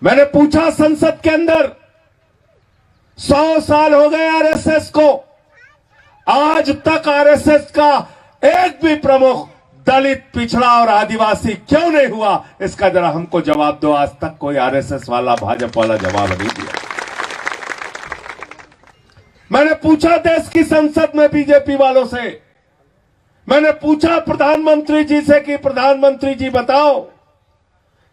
मैंने पूछा संसद के अंदर, 100 साल हो गए आरएसएस को, आज तक आरएसएस का एक भी प्रमुख दलित, पिछड़ा और आदिवासी क्यों नहीं हुआ? इसका जरा हमको जवाब दो। आज तक कोई आरएसएस वाला, भाजपा वाला जवाब नहीं दिया। मैंने पूछा देश की संसद में बीजेपी वालों से, मैंने पूछा प्रधानमंत्री जी से कि प्रधानमंत्री जी बताओ,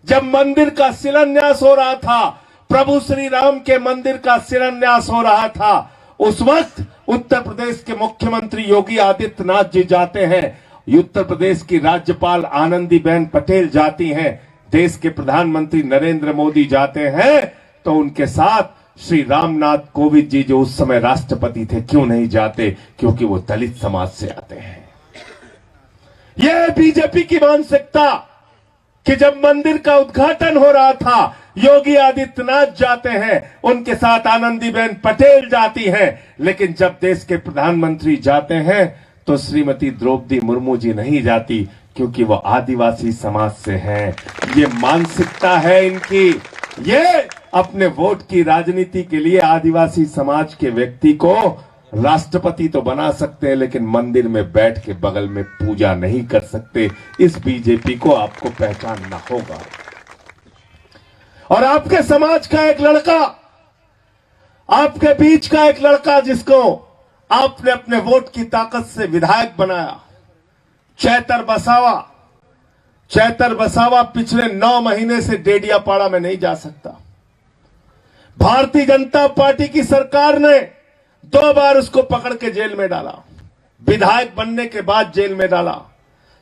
जब मंदिर का शिलान्यास हो रहा था, प्रभु श्री राम के मंदिर का शिलान्यास हो रहा था, उस वक्त उत्तर प्रदेश के मुख्यमंत्री योगी आदित्यनाथ जी जाते हैं, उत्तर प्रदेश की राज्यपाल आनंदीबेन पटेल जाती हैं, देश के प्रधानमंत्री नरेंद्र मोदी जाते हैं, तो उनके साथ श्री रामनाथ कोविंद जी जो उस समय राष्ट्रपति थे क्यों नहीं जाते? क्योंकि वो दलित समाज से आते हैं। यह बीजेपी की मानसिकता कि जब मंदिर का उद्घाटन हो रहा था, योगी आदित्यनाथ जाते हैं, उनके साथ आनंदीबेन पटेल जाती हैं, लेकिन जब देश के प्रधानमंत्री जाते हैं तो श्रीमती द्रौपदी मुर्मू जी नहीं जाती, क्योंकि वो आदिवासी समाज से हैं। ये मानसिकता है इनकी। ये अपने वोट की राजनीति के लिए आदिवासी समाज के व्यक्ति को राष्ट्रपति तो बना सकते हैं, लेकिन मंदिर में बैठ के बगल में पूजा नहीं कर सकते। इस बीजेपी को आपको पहचानना होगा। और आपके समाज का एक लड़का, आपके बीच का एक लड़का जिसको आपने अपने वोट की ताकत से विधायक बनाया, चैतर बसावा। चैतर बसावा पिछले 9 महीने से डेडियापाड़ा में नहीं जा सकता। भारतीय जनता पार्टी की सरकार ने 2 बार उसको पकड़ के जेल में डाला, विधायक बनने के बाद जेल में डाला।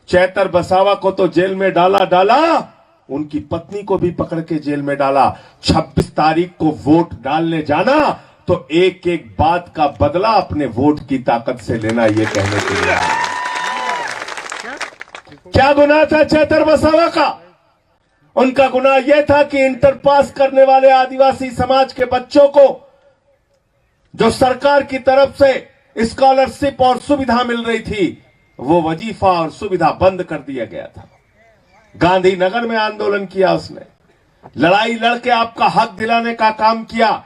चैतर बसावा को तो जेल में डाला, उनकी पत्नी को भी पकड़ के जेल में डाला। 26 तारीख को वोट डालने जाना तो एक एक बात का बदला अपने वोट की ताकत से लेना, यह कहने के लिए। क्या गुनाह था चैतर बसावा का? उनका गुनाह यह था कि इंटर पास करने वाले आदिवासी समाज के बच्चों को जो सरकार की तरफ से स्कॉलरशिप और सुविधा मिल रही थी, वो वजीफा और सुविधा बंद कर दिया गया था। गांधीनगर में आंदोलन किया उसने, लड़ाई लड़के आपका हक दिलाने का काम किया,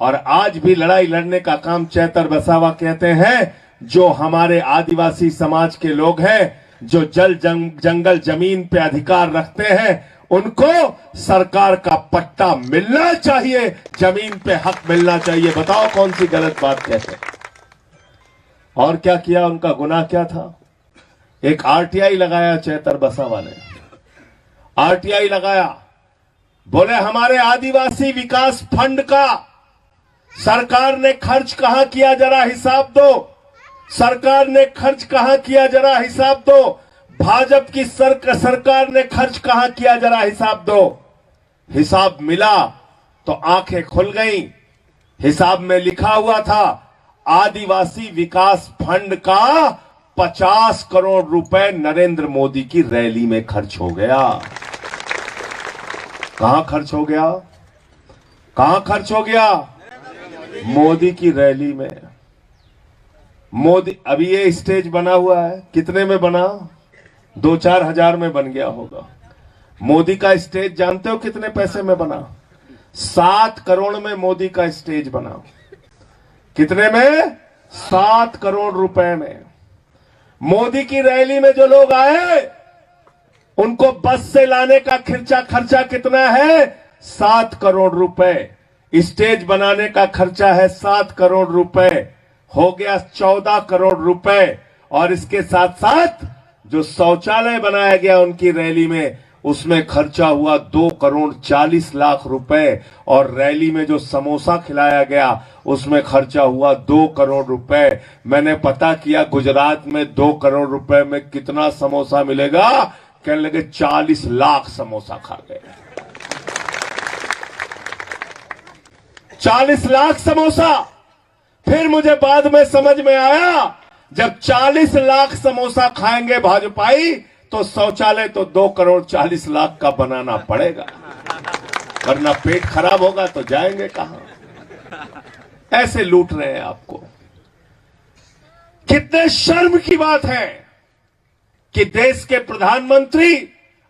और आज भी लड़ाई लड़ने का काम चैतर बसावा कहते हैं। जो हमारे आदिवासी समाज के लोग हैं, जो जंगल जमीन पे अधिकार रखते हैं, उनको सरकार का पट्टा मिलना चाहिए, जमीन पे हक मिलना चाहिए। बताओ कौन सी गलत बात कहते हैं? और क्या किया? उनका गुनाह क्या था? एक आरटीआई लगाया चैतर बसावा ने, आरटीआई लगाया। बोले हमारे आदिवासी विकास फंड का सरकार ने खर्च कहां किया, जरा हिसाब दो। सरकार ने खर्च कहां किया, जरा हिसाब दो। भाजपा की सरकार ने खर्च कहां किया, जरा हिसाब दो। हिसाब मिला तो आंखें खुल गईं। हिसाब में लिखा हुआ था आदिवासी विकास फंड का 50 करोड़ रुपए नरेंद्र मोदी की रैली में खर्च हो गया। कहां खर्च हो गया? कहां खर्च हो गया? मोदी की रैली में। मोदी, अभी ये स्टेज बना हुआ है, कितने में बना? 2-4 हजार में बन गया होगा। मोदी का स्टेज जानते हो कितने पैसे में बना? 7 करोड़ में मोदी का स्टेज बना। कितने में? 7 करोड़ रुपए में। मोदी की रैली में जो लोग आए, उनको बस से लाने का खर्चा कितना है? 7 करोड़ रुपए। स्टेज बनाने का खर्चा है 7 करोड़ रुपए, हो गया 14 करोड़ रुपए। और इसके साथ साथ जो शौचालय बनाया गया उनकी रैली में, उसमें खर्चा हुआ 2 करोड़ 40 लाख रुपए। और रैली में जो समोसा खिलाया गया उसमें खर्चा हुआ 2 करोड़ रुपए। मैंने पता किया गुजरात में 2 करोड़ रुपए में कितना समोसा मिलेगा? कहने लगे 40 लाख समोसा खा गए। 40 लाख समोसा। फिर मुझे बाद में समझ में आया, जब 40 लाख समोसा खाएंगे भाजपाई, तो शौचालय तो 2 करोड़ 40 लाख का बनाना पड़ेगा, वरना पेट खराब होगा तो जाएंगे कहां? ऐसे लूट रहे हैं आपको। कितने शर्म की बात है कि देश के प्रधानमंत्री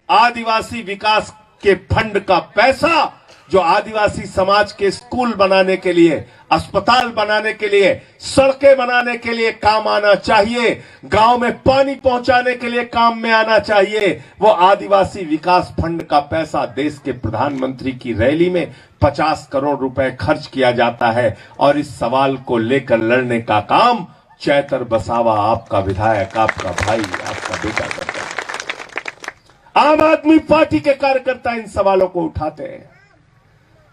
आदिवासी विकास के फंड का पैसा जो आदिवासी समाज के स्कूल बनाने के लिए, अस्पताल बनाने के लिए, सड़कें बनाने के लिए काम आना चाहिए, गांव में पानी पहुंचाने के लिए काम में आना चाहिए, वो आदिवासी विकास फंड का पैसा देश के प्रधानमंत्री की रैली में 50 करोड़ रुपए खर्च किया जाता है। और इस सवाल को लेकर लड़ने का काम चैतर बसावा, आपका विधायक, आपका भाई, आपका बेटा करता है। आम आदमी पार्टी के कार्यकर्ता इन सवालों को उठाते हैं।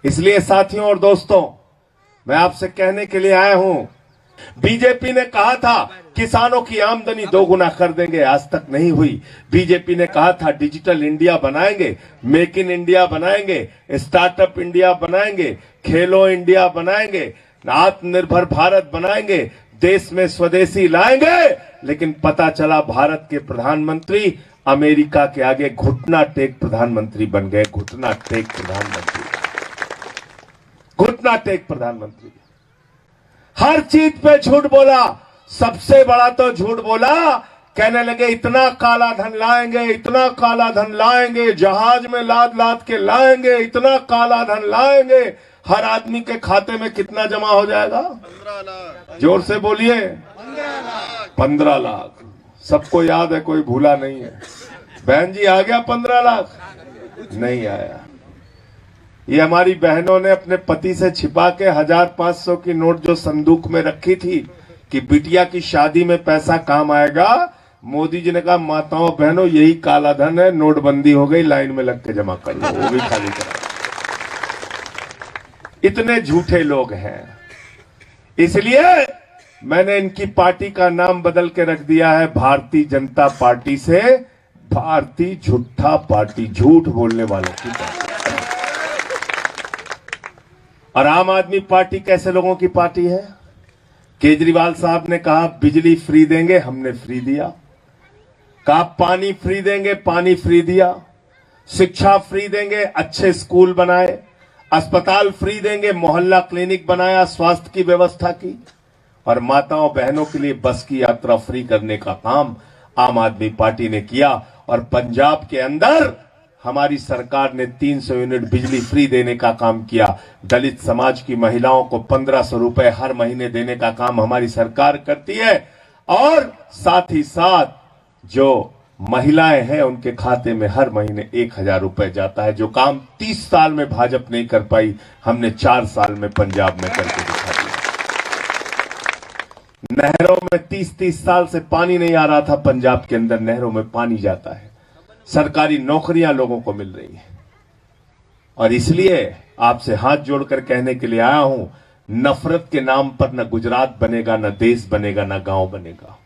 इसलिए साथियों और दोस्तों, मैं आपसे कहने के लिए आया हूं, बीजेपी ने कहा था किसानों की आमदनी दोगुना कर देंगे, आज तक नहीं हुई। बीजेपी ने कहा था डिजिटल इंडिया बनाएंगे, मेक इन इंडिया बनाएंगे, स्टार्टअप इंडिया बनाएंगे, खेलो इंडिया बनाएंगे, आत्मनिर्भर भारत बनाएंगे, देश में स्वदेशी लाएंगे। लेकिन पता चला भारत के प्रधानमंत्री अमेरिका के आगे घुटना टेक प्रधानमंत्री बन गए। घुटना टेक प्रधानमंत्री, घुटना टेक प्रधानमंत्री। हर चीज पे झूठ बोला। सबसे बड़ा तो झूठ बोला, कहने लगे इतना काला धन लाएंगे, इतना काला धन लाएंगे, जहाज में लाद लाद के लाएंगे, इतना काला धन लाएंगे। हर आदमी के खाते में कितना जमा हो जाएगा? 15 लाख। जोर से बोलिए। 15 लाख। सबको याद है, कोई भूला नहीं है। बहन जी, आ गया 15 लाख? नहीं आया। ये हमारी बहनों ने अपने पति से छिपा के 1000-500 की नोट जो संदूक में रखी थी कि बिटिया की शादी में पैसा काम आएगा, मोदी जी ने कहा माताओं बहनों यही काला धन है, नोटबंदी हो गई, लाइन में लग के जमा कर लो, वो भी खाली करा। इतने झूठे लोग हैं। इसलिए मैंने इनकी पार्टी का नाम बदल के रख दिया है भारतीय जनता पार्टी से भारतीय झूठा पार्टी, झूठ बोलने वालों की पार्टी। और आम आदमी पार्टी कैसे लोगों की पार्टी है? केजरीवाल साहब ने कहा बिजली फ्री देंगे, हमने फ्री दिया। कहा पानी फ्री देंगे, पानी फ्री दिया। शिक्षा फ्री देंगे, अच्छे स्कूल बनाए। अस्पताल फ्री देंगे, मोहल्ला क्लिनिक बनाया, स्वास्थ्य की व्यवस्था की। और माताओं बहनों के लिए बस की यात्रा फ्री करने का काम आम आदमी पार्टी ने किया। और पंजाब के अंदर हमारी सरकार ने 300 यूनिट बिजली फ्री देने का काम किया। दलित समाज की महिलाओं को 1500 रुपए हर महीने देने का काम हमारी सरकार करती है। और साथ ही साथ जो महिलाएं हैं उनके खाते में हर महीने 1000 रुपए जाता है। जो काम 30 साल में भाजपा नहीं कर पाई, हमने 4 साल में पंजाब में करके दिखा दिया। नहरों में 30-30 साल से पानी नहीं आ रहा था, पंजाब के अंदर नहरों में पानी जाता है। सरकारी नौकरियां लोगों को मिल रही है। और इसलिए आपसे हाथ जोड़कर कहने के लिए आया हूं, नफरत के नाम पर न गुजरात बनेगा, न देश बनेगा, न गांव बनेगा।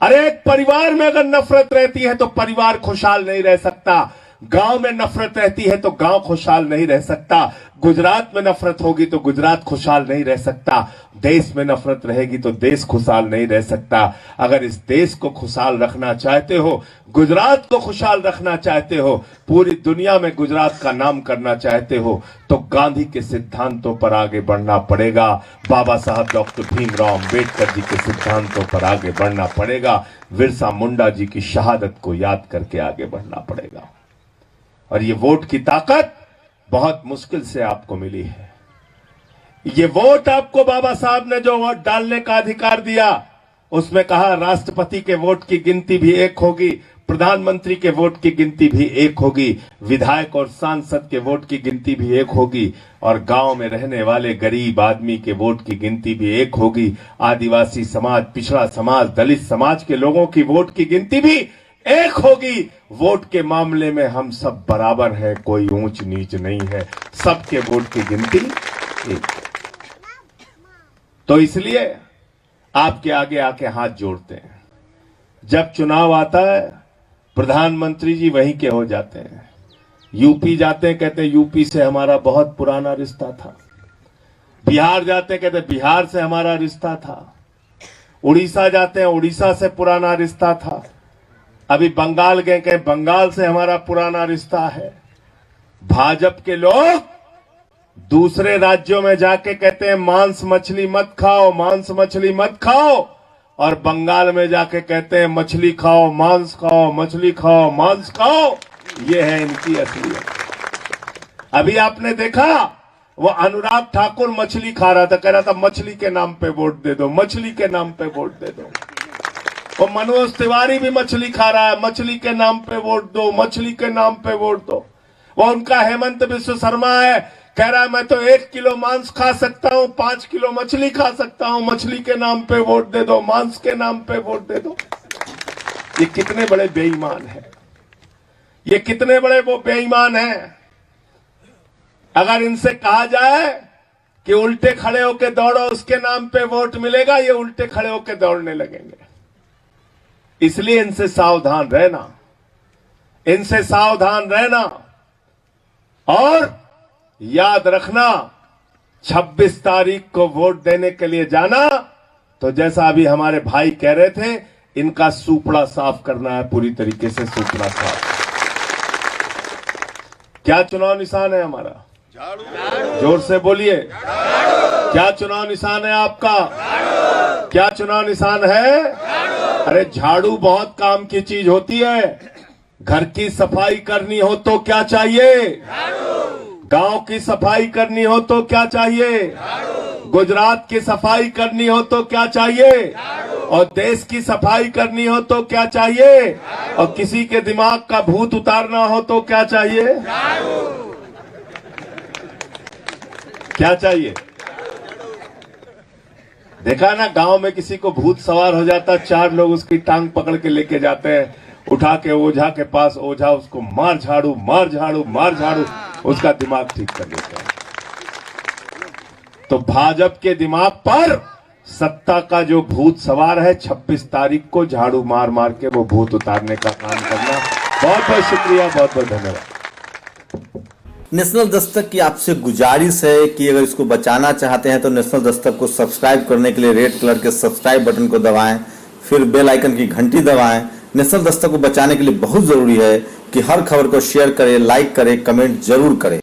अरे एक परिवार में अगर नफरत रहती है तो परिवार खुशहाल नहीं रह सकता। गांव में नफरत रहती है तो गांव खुशहाल नहीं रह सकता। गुजरात में नफरत होगी तो गुजरात खुशहाल नहीं रह सकता। देश में नफरत रहेगी तो देश खुशहाल नहीं रह सकता। अगर इस देश को खुशहाल रखना चाहते हो, गुजरात को खुशहाल रखना चाहते हो, पूरी दुनिया में गुजरात का नाम करना चाहते हो, तो गांधी के सिद्धांतों पर आगे बढ़ना पड़ेगा। बाबा साहब डॉक्टर भीमराव अंबेडकर जी के सिद्धांतों पर आगे बढ़ना पड़ेगा। बिरसा मुंडा जी की शहादत को याद करके आगे बढ़ना पड़ेगा। और ये वोट की ताकत बहुत मुश्किल से आपको मिली है। ये वोट आपको बाबा साहब ने जो वोट डालने का अधिकार दिया, उसमें कहा राष्ट्रपति के वोट की गिनती भी एक होगी, प्रधानमंत्री के वोट की गिनती भी एक होगी, विधायक और सांसद के वोट की गिनती भी एक होगी, और गांव में रहने वाले गरीब आदमी के वोट की गिनती भी एक होगी। आदिवासी समाज, पिछड़ा समाज, दलित समाज के लोगों की वोट की गिनती भी एक होगी। वोट के मामले में हम सब बराबर हैं, कोई ऊंच नीच नहीं है, सबके वोट की गिनती एक। तो इसलिए आपके आगे आके हाथ जोड़ते हैं। जब चुनाव आता है प्रधानमंत्री जी वहीं के हो जाते हैं। यूपी जाते हैं, कहते हैं यूपी से हमारा बहुत पुराना रिश्ता था। बिहार जाते हैं, कहते हैं बिहार से हमारा रिश्ता था। उड़ीसा जाते हैं, उड़ीसा से पुराना रिश्ता था। अभी बंगाल गए, कहे बंगाल से हमारा पुराना रिश्ता है। भाजपा के लोग दूसरे राज्यों में जाके कहते हैं मांस मछली मत खाओ, मांस मछली मत खाओ, और बंगाल में जाके कहते हैं मछली खाओ, मांस खाओ, मछली खाओ, मांस खाओ। ये है इनकी असलियत। अभी आपने देखा वो अनुराग ठाकुर मछली खा रहा था, कह रहा था मछली के नाम पे वोट दे दो, मछली के नाम पे वोट दे दो। वो मनोज तिवारी भी मछली खा रहा है, मछली के नाम पे वोट दो, मछली के नाम पे वोट दो। वो उनका हेमंत बिश्व शर्मा है, कह रहा है मैं तो 1 किलो मांस खा सकता हूं, 5 किलो मछली खा सकता हूं, मछली के नाम पे वोट दे दो, मांस के नाम पे वोट दे दो। ये कितने बड़े बेईमान हैं, ये कितने बड़े वो बेईमान हैं। अगर इनसे कहा जाए कि उल्टे खड़े होकर दौड़ो, उसके नाम पे वोट मिलेगा, ये उल्टे खड़े होकर दौड़ने लगेंगे। इसलिए इनसे सावधान रहना, इनसे सावधान रहना। और याद रखना, 26 तारीख को वोट देने के लिए जाना तो जैसा अभी हमारे भाई कह रहे थे, इनका सूपड़ा साफ करना है, पूरी तरीके से सूपड़ा साफ। क्या चुनाव निशान है हमारा? जोर से बोलिए, क्या चुनाव निशान है आपका? क्या चुनाव निशान है? अरे झाड़ू बहुत काम की चीज होती है। घर की सफाई करनी हो तो क्या चाहिए? गांव की सफाई करनी हो तो क्या चाहिए? गुजरात की सफाई करनी हो तो क्या चाहिए? और देश की सफाई करनी हो तो क्या चाहिए? और किसी के दिमाग का भूत उतारना हो तो क्या चाहिए? क्या चाहिए? देखा ना, गांव में किसी को भूत सवार हो जाता, 4 लोग उसकी टांग पकड़ के लेके जाते हैं, उठा के ओझा के पास, ओझा उसको मार झाड़ू मार झाड़ू मार झाड़ू, उसका दिमाग ठीक कर देता है। तो भाजपा के दिमाग पर सत्ता का जो भूत सवार है, 26 तारीख को झाड़ू मार मार के वो भूत उतारने का काम करना। बहुत बहुत शुक्रिया, बहुत बहुत धन्यवाद। नेशनल दस्तक की आपसे गुजारिश है कि अगर इसको बचाना चाहते हैं तो नेशनल दस्तक को सब्सक्राइब करने के लिए रेड कलर के सब्सक्राइब बटन को दबाएं, फिर बेल आइकन की घंटी दबाएं। नेशनल दस्तक को बचाने के लिए बहुत जरूरी है कि हर खबर को शेयर करें, लाइक करें, कमेंट जरूर करें।